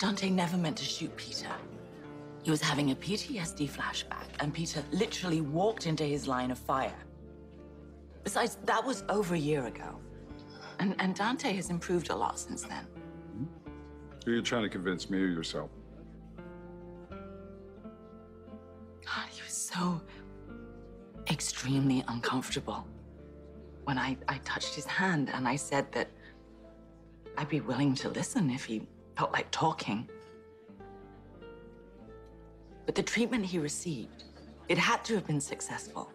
Dante never meant to shoot Peter. He was having a PTSD flashback, and Peter literally walked into his line of fire. Besides, that was over a year ago. And Dante has improved a lot since then. Are you trying to convince me or yourself? God, he was so extremely uncomfortable when I touched his hand and I said that I'd be willing to listen if he felt like talking. But the treatment he received, it had to have been successful.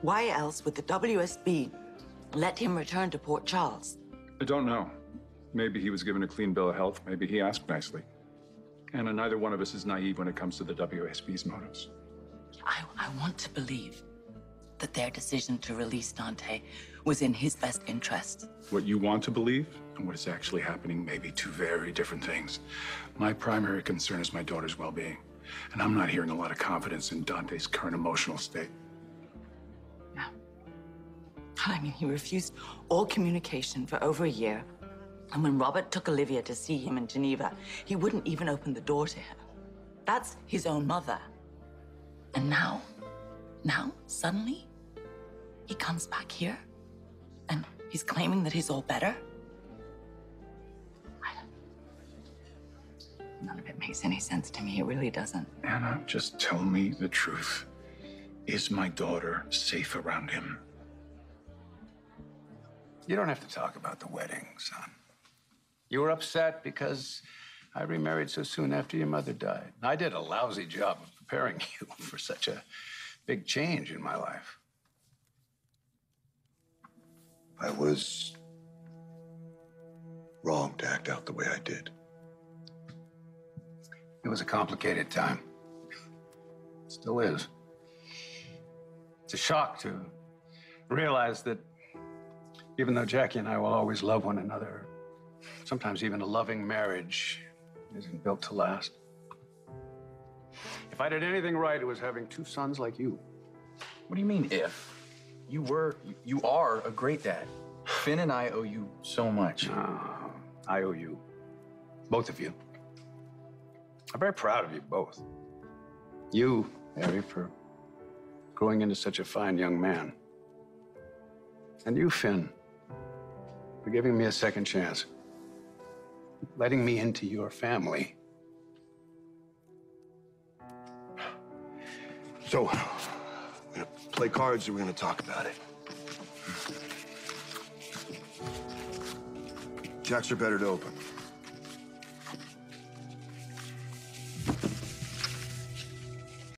Why else would the WSB let him return to Port Charles? I don't know. Maybe he was given a clean bill of health. Maybe he asked nicely. And neither one of us is naive when it comes to the WSB's motives. I want to believe that their decision to release Dante was in his best interest. What you want to believe and what is actually happening may be two very different things. My primary concern is my daughter's well-being. And I'm not hearing a lot of confidence in Dante's current emotional state. Yeah. I mean, he refused all communication for over a year. And when Robert took Olivia to see him in Geneva, he wouldn't even open the door to her. That's his own mother. And now, suddenly, he comes back here and he's claiming that he's all better. None of it makes any sense to me. It really doesn't. Anna, just tell me the truth. Is my daughter safe around him? You don't have to talk about the wedding, son. You were upset because I remarried so soon after your mother died. I did a lousy job of preparing you for such a big change in my life. I was wrong to act out the way I did. It was a complicated time. It still is. It's a shock to realize that even though Jackie and I will always love one another, sometimes even a loving marriage isn't built to last. If I did anything right, it was having two sons like you. What do you mean, if? You are a great dad. Finn and I owe you so much. I owe you. Both of you. I'm very proud of you both. You, Harry, for growing into such a fine young man. And you, Finn, for giving me a second chance. Letting me into your family. So, we're gonna play cards or we're gonna talk about it? Jacks are better to open.